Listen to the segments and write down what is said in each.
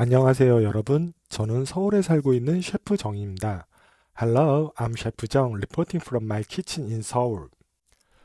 안녕하세요, 여러분. 저는 서울에 살고 있는 셰프 정입니다. Hello, I'm Chef Jung, reporting from my kitchen in Seoul.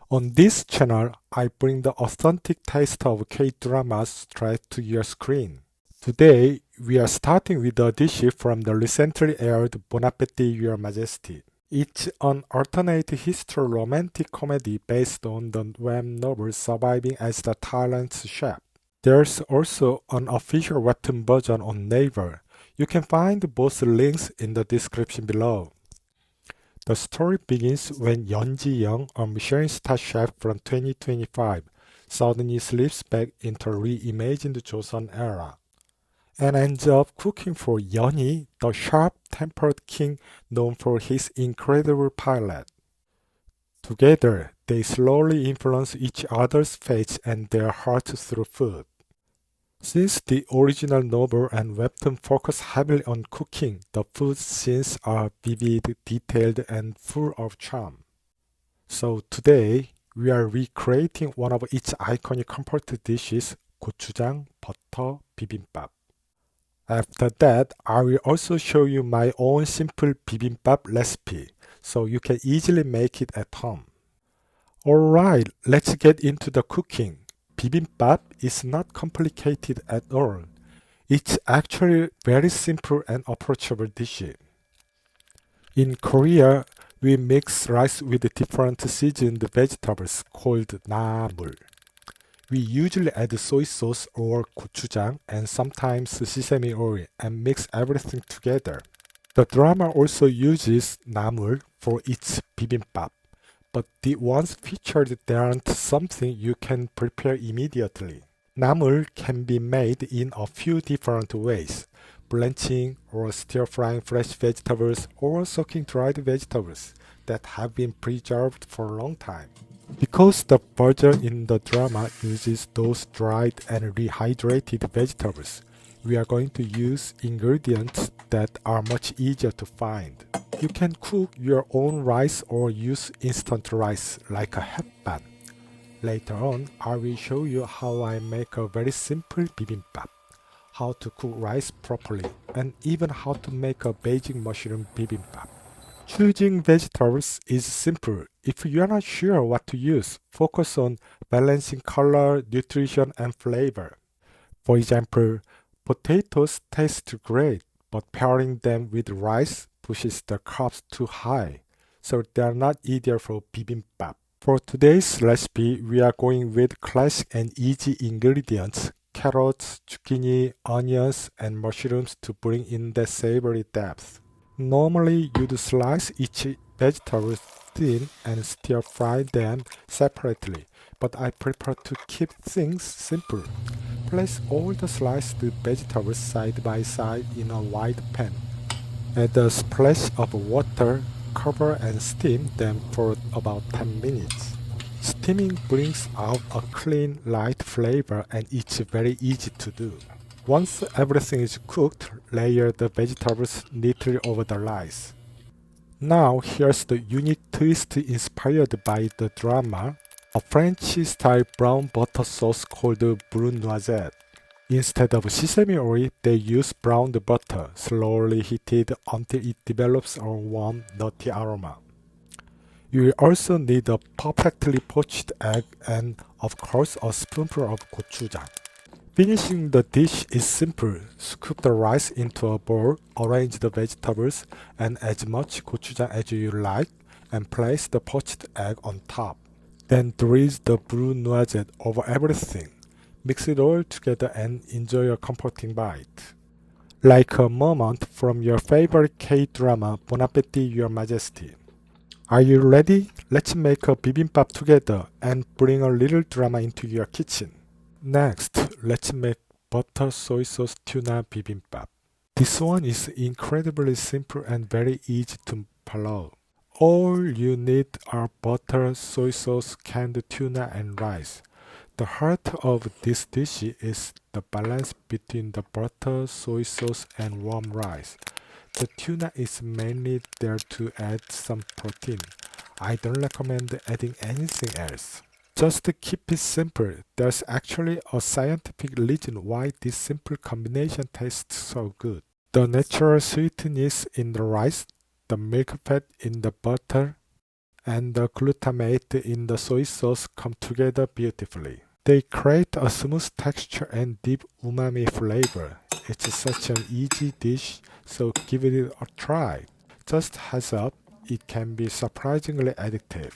On this channel, I bring the authentic taste of K-dramas straight to your screen. Today, we are starting with a dish from the recently aired Bon Appétit, Your Majesty. It's an alternate history romantic comedy based on the web novel Surviving as the Tyrant's Chef. There's also an official webtoon version on Naver. You can find both links in the description below. The story begins when Yeon Ji-young, a Michelin star chef from 2025, suddenly slips back into reimagined Joseon era and ends up cooking for Yeonhee, the sharp-tempered king known for his incredible palate. Together, they slowly influence each other's fates and their hearts through food. Since the original novel and webtoon focus heavily on cooking, the food scenes are vivid, detailed, and full of charm. So today, we are recreating one of its iconic comfort dishes, Gochujang Butter Bibimbap. After that, I will also show you my own simple bibimbap recipe, so you can easily make it at home. Alright, let's get into the cooking. Bibimbap is not complicated at all. It's actually very simple and approachable dish. In Korea, we mix rice with different seasoned vegetables called namul. We usually add soy sauce or gochujang and sometimes sesame oil and mix everything together. The drama also uses namul for its bibimbap, but the ones featured aren't something you can prepare immediately. Namul can be made in a few different ways: blanching or stir-frying fresh vegetables or soaking dried vegetables that have been preserved for a long time. Because the version in the drama uses those dried and rehydrated vegetables, we are going to use ingredients that are much easier to find. You can cook your own rice or use instant rice like a 햇반. Later on, I will show you how I make a very simple bibimbap, how to cook rice properly, and even how to make a Beijing mushroom bibimbap. Choosing vegetables is simple. If you are not sure what to use, focus on balancing color, nutrition, and flavor. For example, potatoes taste great, but pairing them with rice pushes the carbs too high, so they are not ideal for bibimbap. For today's recipe, we are going with classic and easy ingredients: carrots, zucchini, onions, and mushrooms to bring in the savory depth. Normally, you'd slice each vegetable thin and stir-fry them separately, but I prefer to keep things simple. Place all the sliced vegetables side by side in a wide pan. Add a splash of water, cover and steam them for about 10 minutes. Steaming brings out a clean, light flavor and it's very easy to do. Once everything is cooked, layer the vegetables neatly over the rice. Now here's the unique twist inspired by the drama, a French-style brown butter sauce called Beurre Noisette. Instead of sesame oil, they use browned butter, slowly heated until it develops a warm, nutty aroma. You will also need a perfectly poached egg and, of course, a spoonful of gochujang. Finishing the dish is simple. Scoop the rice into a bowl, arrange the vegetables, and as much gochujang as you like, and place the poached egg on top. Then drizzle the Beurre Noisette over everything. Mix it all together and enjoy a comforting bite. Like a moment from your favorite K-drama, Bon Appétit, Your Majesty. Are you ready? Let's make a bibimbap together and bring a little drama into your kitchen. Next, let's make butter soy sauce tuna bibimbap. This one is incredibly simple and very easy to follow. All you need are butter, soy sauce, canned tuna, and rice. The heart of this dish is the balance between the butter, soy sauce, and warm rice. The tuna is mainly there to add some protein. I don't recommend adding anything else. Just to keep it simple, there's actually a scientific reason why this simple combination tastes so good. The natural sweetness in the rice, the milk fat in the butter, and the glutamate in the soy sauce come together beautifully. They create a smooth texture and deep umami flavor. It's such an easy dish, so give it a try. Just heads up, it can be surprisingly addictive.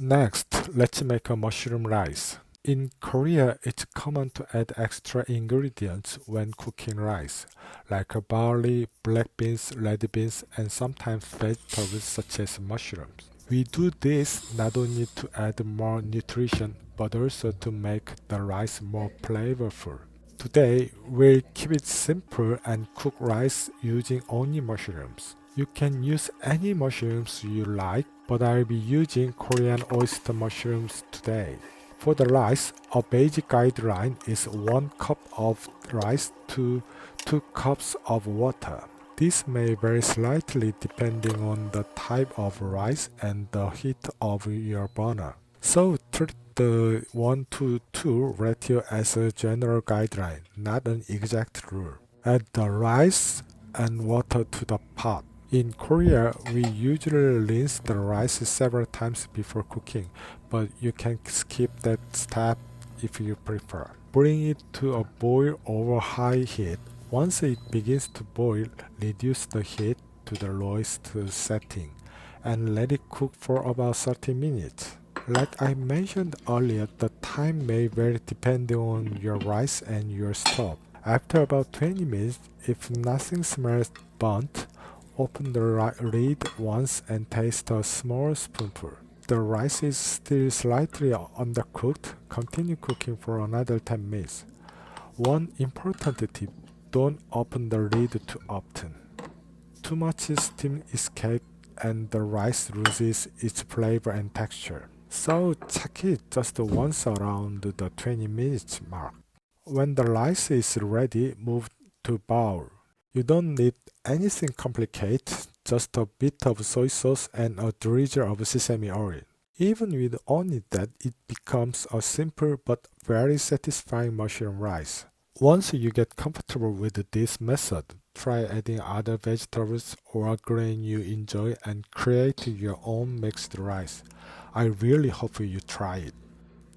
Next, let's make a mushroom rice. In Korea, it's common to add extra ingredients when cooking rice, like barley, black beans, red beans, and sometimes vegetables such as mushrooms. We do this not only to add more nutrition, but also to make the rice more flavorful. Today, we'll keep it simple and cook rice using only mushrooms. You can use any mushrooms you like, but I'll be using Korean oyster mushrooms today. For the rice, a basic guideline is 1 cup of rice to 2 cups of water. This may vary slightly depending on the type of rice and the heat of your burner. So treat the 1 to 2 ratio as a general guideline, not an exact rule. Add the rice and water to the pot. In Korea, we usually rinse the rice several times before cooking, but you can skip that step if you prefer. Bring it to a boil over high heat. Once it begins to boil, reduce the heat to the lowest setting and let it cook for about 30 minutes. Like I mentioned earlier, the time may vary depending on your rice and your stove. After about 20 minutes, if nothing smells burnt, open the lid once and taste a small spoonful. The rice is still slightly undercooked. Continue cooking for another 10 minutes. One important tip: don't open the lid too often. Too much steam escapes and the rice loses its flavor and texture. So check it just once around the 20 minutes mark. When the rice is ready, move to bowl. You don't need anything complicated, just a bit of soy sauce and a drizzle of sesame oil. Even with only that, it becomes a simple but very satisfying mushroom rice. Once you get comfortable with this method, try adding other vegetables or grain you enjoy and create your own mixed rice. I really hope you try it.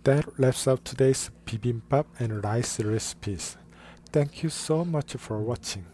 That wraps up today's bibimbap and rice recipes. Thank you so much for watching.